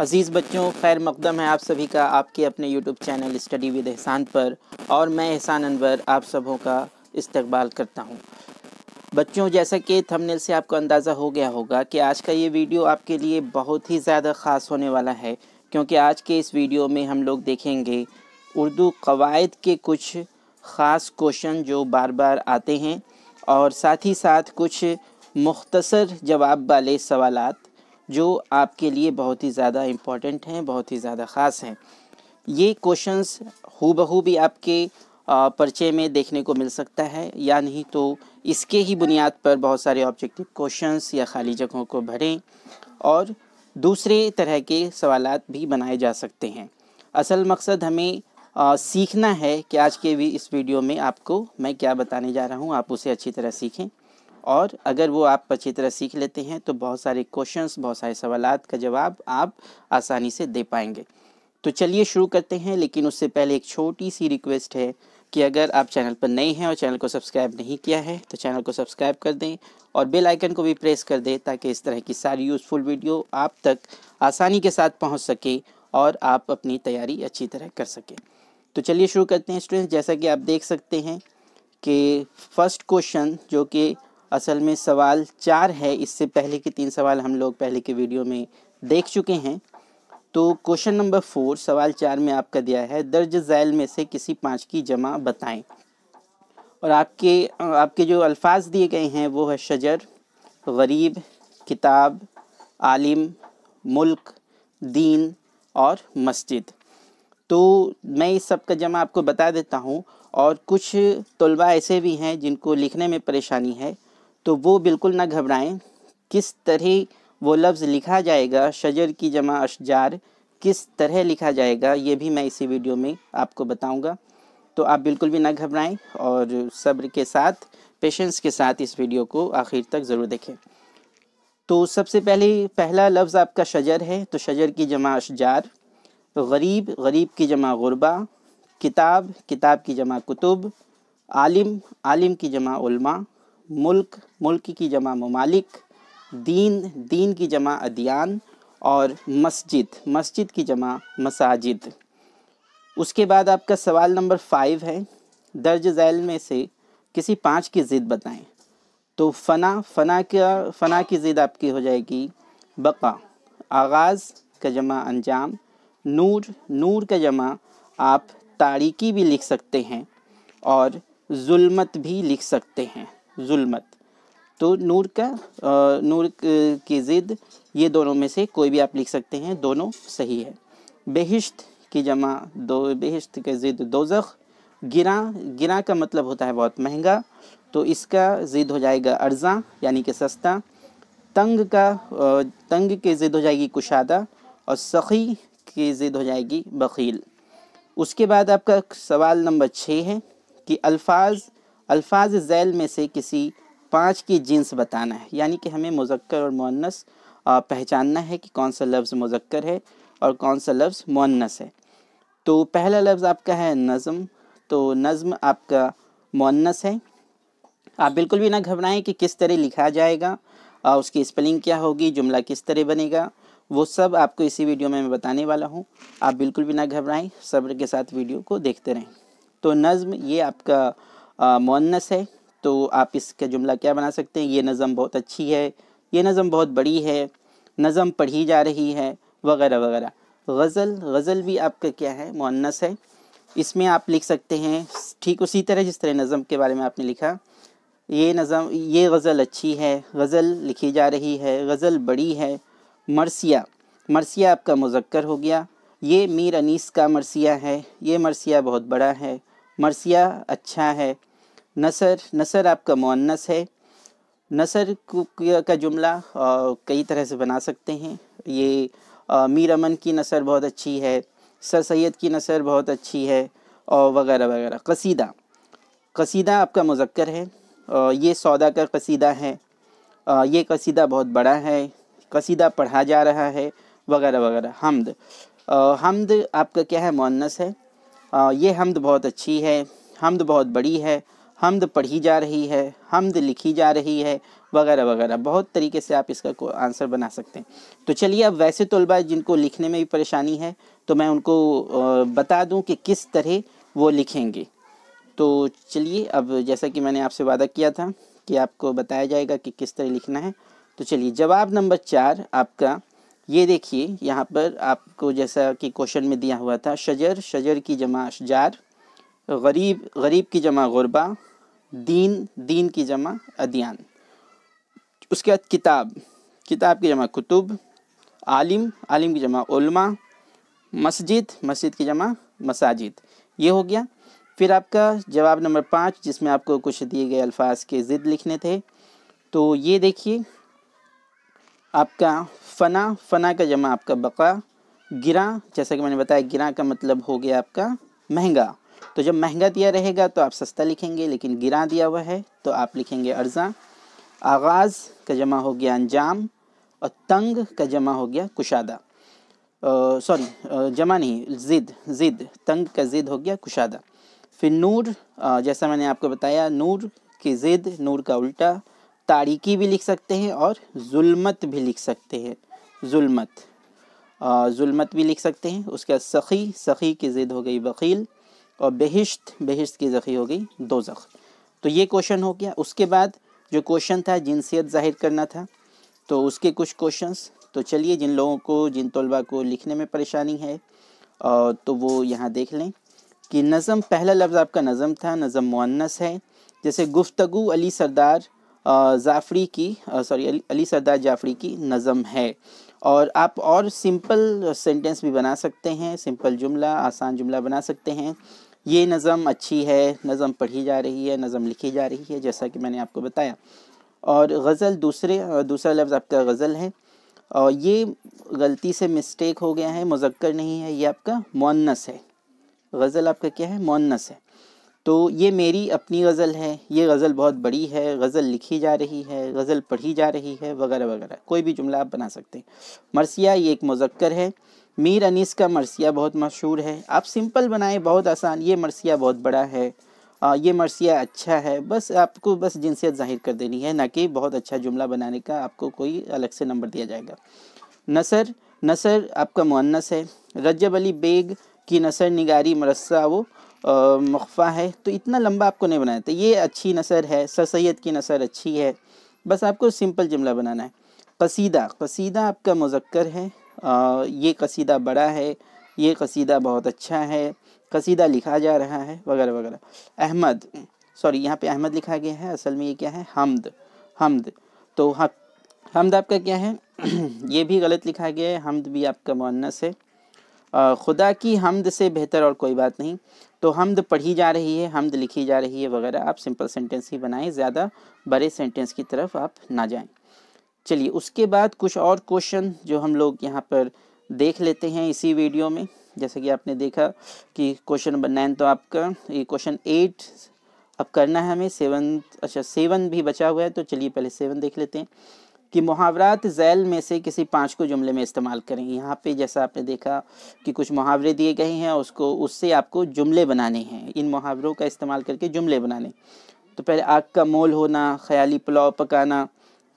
अज़ीज़ बच्चों, खैर मक़दम है आप सभी का आपके अपने यूट्यूब चैनल स्टडी विद एहसान पर। और मैं एहसान अनवर आप सबों का इस्तकबाल करता हूं। बच्चों, जैसा कि थंबनेल से आपको अंदाज़ा हो गया होगा कि आज का ये वीडियो आपके लिए बहुत ही ज़्यादा ख़ास होने वाला है, क्योंकि आज के इस वीडियो में हम लोग देखेंगे उर्दू क़वायद के कुछ ख़ास क्वेश्चन जो बार बार आते हैं, और साथ ही साथ कुछ मुख्तसर जवाब वाले सवालात जो आपके लिए बहुत ही ज़्यादा इम्पॉर्टेंट हैं, बहुत ही ज़्यादा ख़ास हैं। ये क्वेश्चंस हूबहू भी आपके पर्चे में देखने को मिल सकता है, या नहीं तो इसके ही बुनियाद पर बहुत सारे ऑब्जेक्टिव क्वेश्चंस या खाली जगहों को भरें और दूसरे तरह के सवालात भी बनाए जा सकते हैं। असल मकसद हमें सीखना है कि आज के भी इस वीडियो में आपको मैं क्या बताने जा रहा हूँ, आप उसे अच्छी तरह सीखें। और अगर वो आप अच्छी तरह सीख लेते हैं तो बहुत सारे क्वेश्चंस, बहुत सारे सवालात का जवाब आप आसानी से दे पाएंगे। तो चलिए शुरू करते हैं, लेकिन उससे पहले एक छोटी सी रिक्वेस्ट है कि अगर आप चैनल पर नए हैं और चैनल को सब्सक्राइब नहीं किया है तो चैनल को सब्सक्राइब कर दें और बेल आइकन को भी प्रेस कर दें, ताकि इस तरह की सारी यूज़फुल वीडियो आप तक आसानी के साथ पहुँच सके और आप अपनी तैयारी अच्छी तरह कर सकें। तो चलिए शुरू करते हैं स्टूडेंट्स। जैसा कि आप देख सकते हैं कि फर्स्ट क्वेश्चन, जो कि असल में सवाल 4 है, इससे पहले के 3 सवाल हम लोग पहले के वीडियो में देख चुके हैं। तो क्वेश्चन नंबर 4 सवाल 4 में आपका दिया है, दर्ज झैल में से किसी 5 की जमा बताएं। और आपके जो अल्फाज दिए गए हैं वो है शजर, गरीब, किताब, आलिम, मुल्क, दीन और मस्जिद। तो मैं इस सब का जमा आपको बता देता हूँ। और कुछ तलबा ऐसे भी हैं जिनको लिखने में परेशानी है, तो वो बिल्कुल ना घबराएं। किस तरह वो लफ्ज़ लिखा जाएगा, शजर की जमा अशजार, किस तरह लिखा जाएगा, ये भी मैं इसी वीडियो में आपको बताऊंगा। तो आप बिल्कुल भी ना घबराएं और सब्र के साथ, पेशेंस के साथ इस वीडियो को आखिर तक ज़रूर देखें। तो सबसे पहला लफ्ज़ आपका शजर है, तो शजर की जमा अशजार। गरीब, गरीब की जमा गुरबा। किताब, किताब की जमा कुतुब। आलिम, आलिम की जमा उलमा। मुल्क, मुल्क की जमा ममालिक। दीन, दीन की जमा अदियान। और मस्जिद, मस्जिद की जमा मसाजिद। उसके बाद आपका सवाल नंबर 5 है, दर्ज झैल में से किसी 5 की ज़िद बताएं। तो फ़ना की ज़िद आपकी हो जाएगी बका। आगाज़ का जमा अंजाम। नूर, नूर का जमा आप तारीकी भी लिख सकते हैं और जुल्मत भी लिख सकते हैं, जुल्मत। तो नूर की ज़िद, ये दोनों में से कोई भी आप लिख सकते हैं, दोनों सही है। बेहिश्त की जमा बेहिश्त की ज़िद दोज़ख। गिरा, गिरा का मतलब होता है बहुत महंगा, तो इसका ज़िद हो जाएगा अर्ज़ा, यानी कि सस्ता। तंग की ज़िद हो जाएगी कुशादा। और सखी की ज़िद हो जाएगी बखील। उसके बाद आपका सवाल नंबर 6 है कि अल्फाज झैल में से किसी 5 की जिन्स बताना है, यानी कि हमें मुज़क्कर और मुअन्नस पहचानना है कि कौन सा लफ्ज़ मुज़क्कर है और कौन सा लफ्ज़ मुअन्नस है। तो पहला लफ्ज़ आपका है नज़्म, तो नज़्म आपका मुअन्नस है। आप बिल्कुल भी ना घबराएं कि किस तरह लिखा जाएगा, उसकी स्पेलिंग क्या होगी, जुमला किस तरह बनेगा, वो सब आपको इसी वीडियो में मैं बताने वाला हूँ। आप बिल्कुल भी ना घबराएं, सब्र के साथ वीडियो को देखते रहें। तो नज़्म ये आपका मुअन्नस है, तो आप इसका जुमला क्या बना सकते हैं, ये नज़म बहुत अच्छी है, ये नज़म बहुत बड़ी है, नज़म पढ़ी जा रही है, वगैरह वगैरह। गज़ल, गज़ल भी आपका क्या है, मुअन्नस है। इसमें आप लिख सकते हैं ठीक उसी तरह जिस तरह नज़म के बारे में आपने लिखा, ये गज़ल अच्छी है, गज़ल लिखी जा रही है, गज़ल बड़ी है। मरसिया, मरसिया आपका मुज़क्कर हो गया, ये मीर अनीस का मरसिया है, ये मरसिया बहुत बड़ा है, मरसिया अच्छा है। नसर, नसर आपका मुअन्नस है। नसर का जुमला कई तरह से बना सकते हैं। ये मीर अमन की नसर बहुत अच्छी है, सर सैयद की नसर बहुत अच्छी है, और वगैरह वगैरह। कसीदा, कसीदा आपका मुज़क्कर है, ये सौदा का कसीदा है, ये कसीदा बहुत बड़ा है, कसीदा पढ़ा जा रहा है, वगैरह वगैरह। हम्द, हम्द आपका क्या है, मुअन्नस है, ये हम्द बहुत अच्छी है, हम्द बहुत बड़ी है, हमद पढ़ी जा रही है, हमद लिखी जा रही है, वगैरह वगैरह। बहुत तरीके से आप इसका आंसर बना सकते हैं। तो चलिए, अब वैसे तलबा जिनको लिखने में भी परेशानी है तो मैं उनको बता दूं कि किस तरह वो लिखेंगे। तो चलिए, अब जैसा कि मैंने आपसे वादा किया था कि आपको बताया जाएगा कि किस तरह लिखना है। तो चलिए, जवाब नंबर 4 आपका ये देखिए, यहाँ पर आपको जैसा कि क्वेश्चन में दिया हुआ था, शजर, शजर की जमा अशजार, गरीब, गरीब की जमा गुरबा, दीन, दीन की जमा अदियान। उसके बाद किताब, किताब की जमा कुतुब, आलिम, आलिम की जमा उलमा, मस्जिद, मस्जिद की जमा मसाजिद। ये हो गया। फिर आपका जवाब नंबर 5 जिसमें आपको कुछ दिए गए अल्फाज के ज़िद लिखने थे। तो ये देखिए, आपका फ़ना, फ़ना का जमा आपका बका, गिरा, जैसा कि मैंने बताया गिरा का मतलब हो गया आपका महंगा। तो जब महंगा दिया रहेगा तो आप सस्ता लिखेंगे, लेकिन गिरा दिया हुआ है तो आप लिखेंगे अर्ज़ा। आगाज़ का जमा हो गया अंजाम, और तंग का जमा हो गया कुशादा। सॉरी, जमा नहीं, ज़िद, ज़िद, तंग का ज़िद हो गया कुशादा। फिर नूर, जैसा मैंने आपको बताया, नूर की ज़िद, नूर का उल्टा, तारीकी भी लिख सकते हैं और जुल्मत भी लिख सकते हैं, जुल्मत, जुल्मत भी लिख सकते हैं। उसके बाद सखी, सखी की ज़िद हो गई बकील, और बेहिश्त, बेहिश्त की ज़खी हो गई दोज़ख। तो ये क्वेश्चन हो गया। उसके बाद जो क्वेश्चन था जिनसियत ज़ाहिर करना था, तो उसके कुछ क्वेश्चंस। तो चलिए, जिन लोगों को, जिन तलबा को लिखने में परेशानी है तो वो यहाँ देख लें कि नज़म, पहला लफ्ज़ आपका नज़म था, नज़म मुअन्नस है। जैसे गुफ्तगू अली सरदार जाफ़री की, सॉरी, अली सरदार जाफ़री की नज़म है। और आप और सिंपल सेंटेंस भी बना सकते हैं, सिंपल जुमला, आसान जुमला बना सकते हैं। ये नज़म अच्छी है, नज़म पढ़ी जा रही है, नज़म लिखी जा रही है, जैसा कि मैंने आपको बताया। और गज़ल, दूसरा लफ्ज़ आपका गज़ल है, और ये गलती से मिस्टेक हो गया है, मुज़क्कर नहीं है, ये आपका मुअन्नस है। गज़ल आपका क्या है? मुअन्नस है। तो ये मेरी अपनी गज़ल है, ये गज़ल बहुत बड़ी है, गज़ल लिखी जा रही है, गज़ल पढ़ी जा रही है, वगैरह वगैरह। कोई भी जुमला आप बना सकते हैं। मरसिया, ये एक मुज़क्कर है। मीर अनीस का मरसिया बहुत मशहूर है। आप सिंपल बनाएं, बहुत आसान। ये मरसिया बहुत बड़ा है, ये मरसिया अच्छा है। बस आपको बस जिनसियत ज़ाहिर कर देनी है, ना कि बहुत अच्छा जुमला बनाने का आपको कोई अलग से नंबर दिया जाएगा। नसर, नसर आपका मुअन्नस है। रजब अली बेग की नसर निगारी मरसा वो मुख्फा है। तो इतना लंबा आपको नहीं बनाना था। ये अच्छी नसर है, सर सैयद की नसर अच्छी है। बस आपको सिंपल जुमला बनाना है। कसीदा, कसीदा आपका मुज़क्कर है। ये कसीदा बड़ा है, ये कसीदा बहुत अच्छा है, कसीदा लिखा जा रहा है, वगैरह वगैरह। अहमद, सॉरी, यहाँ पे अहमद लिखा गया है, असल में ये क्या है? हमद, हमद। तो हमद आपका क्या है? ये भी गलत लिखा गया है, हमद भी आपका मुअन्नस है। खुदा की हमद से बेहतर और कोई बात नहीं। तो हमद पढ़ी जा रही है, हमद लिखी जा रही है, वगैरह। आप सिंपल सेंटेंस ही बनाएं, ज़्यादा बड़े सेंटेंस की तरफ आप ना जाएं। चलिए, उसके बाद कुछ और क्वेश्चन जो हम लोग यहाँ पर देख लेते हैं इसी वीडियो में। जैसे कि आपने देखा कि क्वेश्चन नंबर 9 तो आपका, ये क्वेश्चन 8 अब करना है हमें। 7, अच्छा 7 भी बचा हुआ है, तो चलिए पहले 7 देख लेते हैं कि मुहावरात ज़ैल में से किसी 5 को जुमले में इस्तेमाल करें। यहाँ पे जैसा आपने देखा कि कुछ मुहावरे दिए गए हैं, उससे आपको जुमले बनाने हैं। इन मुहावरों का इस्तेमाल करके जुमले बनाने। तो पहले आग का मोल होना, ख्याली पुलाव पकाना,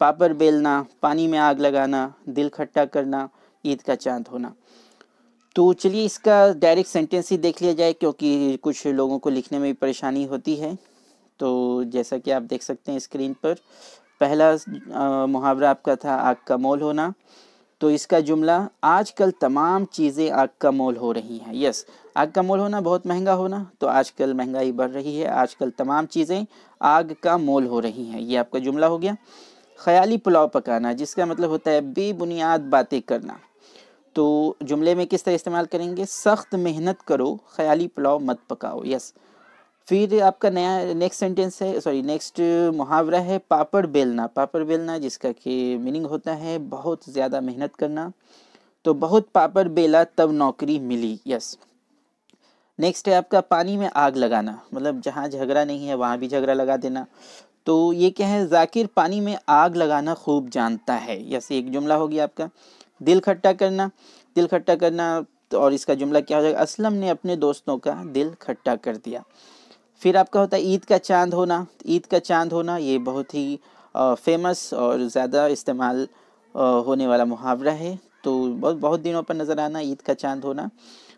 पापड़ बेलना, पानी में आग लगाना, दिल खट्टा करना, ईद का चांद होना। तो चलिए, इसका डायरेक्ट सेंटेंस ही देख लिया जाए, क्योंकि कुछ लोगों को लिखने में भी परेशानी होती है। तो जैसा कि आप देख सकते हैं स्क्रीन पर, पहला मुहावरा आपका था आग का मोल होना। तो इसका जुमला, आजकल तमाम चीज़ें आग का मोल हो रही हैं। यस, आग का मोल होना, बहुत महंगा होना। तो आजकल महंगाई बढ़ रही है, आजकल तमाम चीज़ें आग का मोल हो रही हैं। ये आपका जुमला हो गया। ख्याली पुलाव पकाना, जिसका मतलब होता है बेबुनियाद बातें करना। तो जुमले में किस तरह इस्तेमाल करेंगे? सख्त मेहनत करो, ख्याली पुलाव मत पकाओ। यस। फिर आपका नया नेक्स्ट सेंटेंस है, सॉरी नेक्स्ट मुहावरा है पापड़ बेलना। पापड़ बेलना जिसका कि मीनिंग होता है बहुत ज़्यादा मेहनत करना। तो बहुत पापड़ बेला तब नौकरी मिली। यस। नेक्स्ट है आपका पानी में आग लगाना, मतलब जहाँ झगड़ा नहीं है वहाँ भी झगड़ा लगा देना। तो ये क्या है? जाकिर पानी में आग लगाना खूब जानता है। यस, एक जुमला हो गया आपका। दिल खट्टा करना, दिल खट्टा करना, और इसका जुमला क्या हो जाएगा? असलम ने अपने दोस्तों का दिल खट्टा कर दिया। फिर आपका होता है ईद का चांद होना। ईद का चांद होना ये बहुत ही फेमस और ज़्यादा इस्तेमाल होने वाला मुहावरा है। तो बहुत दिनों पर नज़र आना, ईद का चांद होना,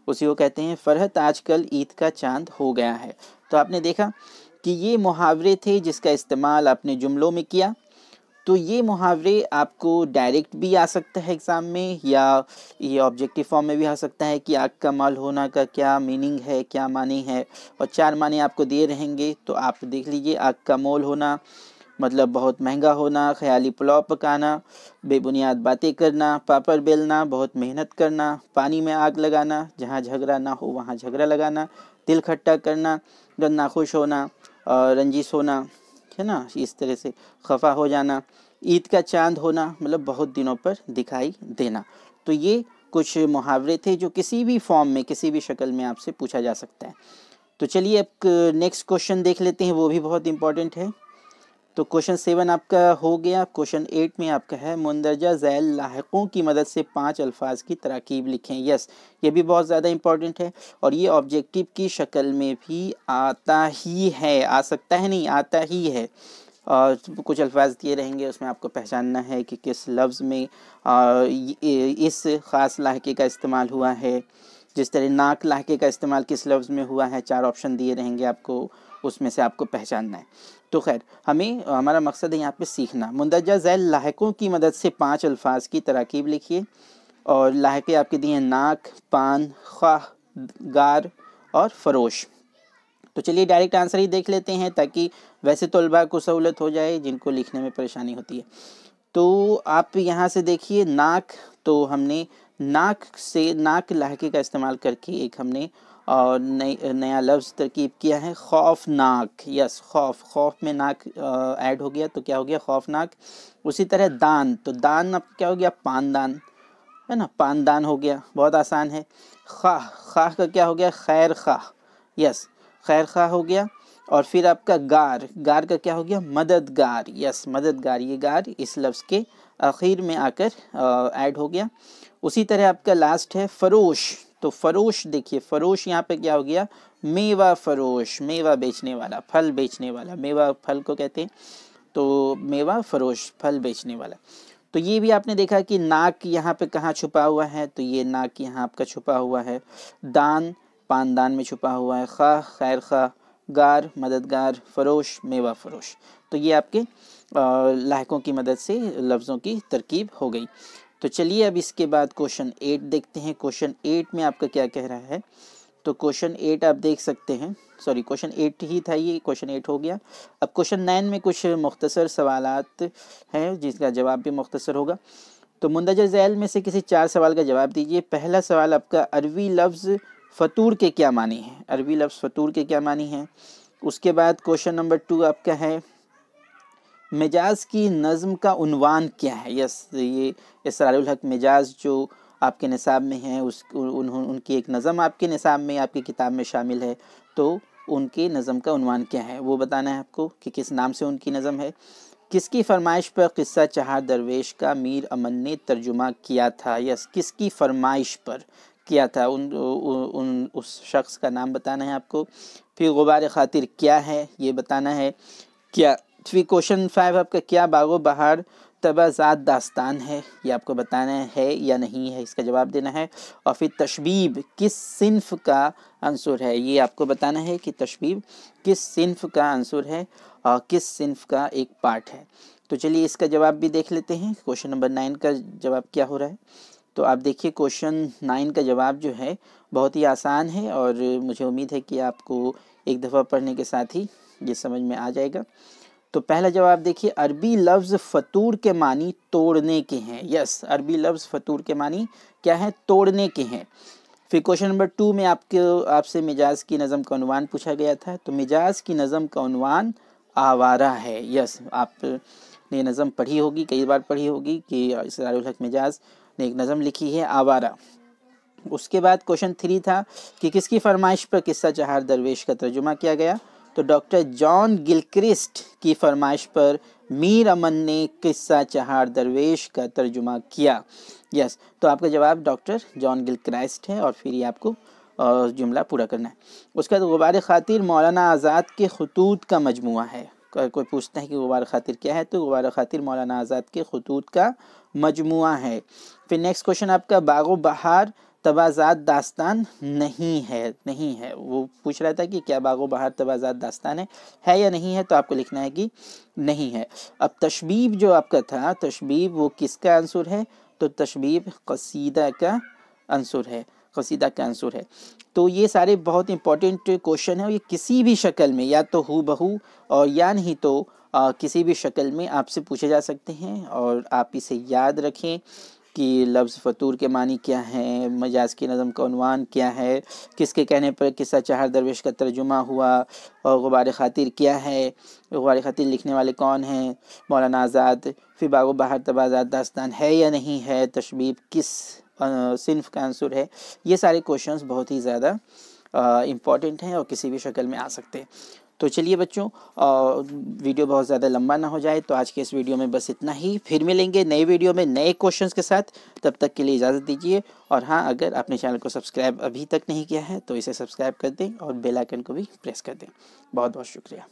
उसी को कहते हैं फरहत आजकल ईद का चांद हो गया है। तो आपने देखा कि ये मुहावरे थे जिसका इस्तेमाल आपने जुमलों में किया। तो ये मुहावरे आपको डायरेक्ट भी आ सकता है एग्ज़ाम में, या ये ऑब्जेक्टिव फॉर्म में भी आ सकता है कि आग का माल होना का क्या मीनिंग है, क्या मानी है, और 4 माने आपको दिए रहेंगे। तो आप देख लीजिए, आग का मोल होना मतलब बहुत महंगा होना, ख्याली पुलाव पकाना, बेबुनियाद बातें करना, पापड़ बेलना, बहुत मेहनत करना, पानी में आग लगाना, जहाँ झगड़ा ना हो वहाँ झगड़ा लगाना, दिल खट्टा करना, नाखुश होना, रंजिश होना, है ना, इस तरह से खफा हो जाना, ईद का चांद होना मतलब बहुत दिनों पर दिखाई देना। तो ये कुछ मुहावरे थे जो किसी भी फॉर्म में, किसी भी शक्ल में आपसे पूछा जा सकता है। तो चलिए अब नेक्स्ट क्वेश्चन देख लेते हैं, वो भी बहुत इंपॉर्टेंट है। तो क्वेश्चन 7 आपका हो गया। क्वेश्चन 8 में आपका है मुंदरजा झैल लाहिकों की मदद से 5 अल्फाज की तरकीब लिखें। यस, ये भी बहुत ज़्यादा इंपॉर्टेंट है और ये ऑब्जेक्टिव की शक्ल में भी आता ही है, आ सकता है नहीं, आता ही है। और कुछ अल्फाज दिए रहेंगे, उसमें आपको पहचानना है कि किस लफ्ज़ में इस ख़ास लाहिके का इस्तेमाल हुआ है। जिस तरह नाक लाहिके का इस्तेमाल किस लफ्ज़ में हुआ है, 4 ऑप्शन दिए रहेंगे आपको, उसमें से आपको पहचानना है। तो खैर, हमारा मकसद है यहाँ पे सीखना। मुंदरजा झैल लाहिकों की मदद से 5 अल्फाज की तरकीब लिखिए। और लाहिके आपके दिए हैं नाक, पान, ख्वाह, गार और फरोश। तो चलिए डायरेक्ट आंसर ही देख लेते हैं, ताकि वैसे तलबा को सहूलत हो जाए जिनको लिखने में परेशानी होती है। तो आप यहाँ से देखिए, नाक, तो हमने नाक लाहिके का इस्तेमाल करके एक हमने और नया लफ्ज़ तरकीब किया है, खौफनाक। यस, खौफ में नाक ऐड हो गया, तो क्या हो गया, खौफनाक। उसी तरह दान, तो दान अब क्या हो गया, पानदान, है ना, पानदान हो गया, बहुत आसान है। खाह का क्या हो गया, खैर खाह। यस, खैर खाह हो गया। और फिर आपका गार का क्या हो गया, मददगार। यस, मददगार, ये गार इस लफ्ज़ के आखिर में आकर ऐड हो गया। उसी तरह आपका लास्ट है फरोश। तो फरोश, देखिए फरोश यहाँ पे क्या हो गया, मेवा फरोश, मेवा बेचने वाला, फल बेचने वाला, मेवा फल को कहते हैं, तो मेवा फरोश, फल बेचने वाला। तो ये भी आपने देखा कि नाक यहाँ पे कहाँ छुपा हुआ है, तो ये नाक यहाँ आपका छुपा हुआ है। दान, पानदान में छुपा हुआ है। खा, खैर खा। गार, मददगार। फरोश, मेवा फरोश। तो ये आपके लाहिकों की मदद से लफ्ज़ों की तरकीब हो गई। तो चलिए अब इसके बाद क्वेश्चन 8 देखते हैं। क्वेश्चन 8 में आपका क्या कह रहा है। तो क्वेश्चन 8 आप देख सकते हैं, सॉरी क्वेश्चन 8 ही था ये, क्वेश्चन 8 हो गया। अब क्वेश्चन 9 में कुछ मुख्तसर सवालात हैं जिसका जवाब भी मुख्तसर होगा। तो मुंदरजा झैल में से किसी 4 सवाल का जवाब दीजिए। पहला सवाल आपका, अरबी लफ्ज़ फ़तूर के क्या मानी है, अरबी लफ्ज़ फ़तूर के क्या मानी है। उसके बाद क्वेश्चन नंबर 2 आपका है, मिजाज की नज़म का उन्वान क्या है। यस, ये इसरारुल हक मिजाज जो आपके निसाब में है, उनकी एक नज़म आपके निसाब में, आपकी किताब में शामिल है। तो उनके नज़म का उन्वान क्या है वो बताना है आपको, कि किस नाम से उनकी नज़म है। किसकी फरमाइश पर किस्सा चहार दरवेश का मीर अमन ने तर्जुमा किया था। यस, किसकी फरमाइश पर किया था, उस शख्स का नाम बताना है आपको। फिर गुबार खातिर क्या है ये बताना है। क्या फिर क्वेश्चन 5 आपका, क्या बागो बहार तबाज़ात दास्तान है, ये आपको बताना है या नहीं है, इसका जवाब देना है। और फिर तशबीब किस सिन्फ का अंसुर है, ये आपको बताना है कि तशबीब किस सिन्फ का अंसुर है और किस सिन्फ का एक पार्ट है। तो चलिए इसका जवाब भी देख लेते हैं। क्वेश्चन नंबर 9 का जवाब क्या हो रहा है। तो आप देखिए क्वेश्चन 9 का जवाब जो है बहुत ही आसान है, और मुझे उम्मीद है कि आपको एक दफ़ा पढ़ने के साथ ही ये समझ में आ जाएगा। तो पहला जवाब देखिए, अरबी लफ्ज़ फ़तूर के मानी तोड़ने के हैं। यस, अरबी लफ्ज़ फ़तूर के मानी क्या है, तोड़ने के हैं। फिर क्वेश्चन नंबर 2 में आपसे मिजाज की नज़म का उन्वान पूछा गया था। तो मिजाज की नज़म का उन्वान आवारा है। यस, आपने नज़म पढ़ी होगी, कई बार पढ़ी होगी कि इसरारुल हक मिजाज ने एक नज़म लिखी है, आवारा। उसके बाद क्वेश्चन 3 था कि किसकी फरमाइश पर किस्सा चहार दरवेश का तर्जुमा किया गया। तो डॉक्टर जॉन गिलक्रिस्ट की फरमाइश पर मीर अमन ने किस्सा चहार दरवेश का तर्जुमा किया। यस, तो आपका जवाब डॉक्टर जॉन गिलक्रिस्ट है, और फिर ये आपको जुमला पूरा करना है। उसके बाद गुबार खातिर मौलाना आज़ाद के खतूत का मजमुआ है। कोई पूछता है कि गुबार खातिर क्या है, तो गुबार खातिर मौलाना आज़ाद के खतूत का मजमुआ है। फिर नेक्स्ट क्वेश्चन आपका बागो बहार तवाज़ात दास्तान नहीं है। वो पूछ रहा था कि क्या बागो बहार तवाज़ात दास्तान है या नहीं है, तो आपको लिखना है कि नहीं है। अब तशबीब जो आपका था, तशबीब वो किसका आंसर है, तो तशबीब कसीदा का आंसर है, कसीदा का आंसर है। तो ये सारे बहुत इंपॉर्टेंट क्वेश्चन है और ये किसी भी शक्ल में या तो हू बहू और या नहीं तो किसी भी शक्ल में आपसे पूछे जा सकते हैं। और आप इसे याद रखें कि लफ्ज़ फ़तूर के मानी क्या हैं, मजाज की नज़म का उन्वान क्या है, किसके कहने पर किस्सा चाहर दरवेश का तर्जुमा हुआ, और गुबार खातिर क्या है, गुबार खातिर लिखने वाले कौन हैं, मौलाना आज़ाद, फिर बागो बहार तवाज़ात दास्तान है या नहीं है, तशबीब किस सिन्फ का आंसर है। ये सारे क्वेश्चंस बहुत ही ज़्यादा इम्पॉर्टेंट हैं और किसी भी शक्ल में आ सकते हैं। तो चलिए बच्चों, वीडियो बहुत ज़्यादा लंबा ना हो जाए, तो आज के इस वीडियो में बस इतना ही। फिर मिलेंगे नए वीडियो में नए क्वेश्चंस के साथ, तब तक के लिए इजाज़त दीजिए। और हाँ, अगर आपने चैनल को सब्सक्राइब अभी तक नहीं किया है तो इसे सब्सक्राइब कर दें और बेल आइकन को भी प्रेस कर दें। बहुत बहुत शुक्रिया।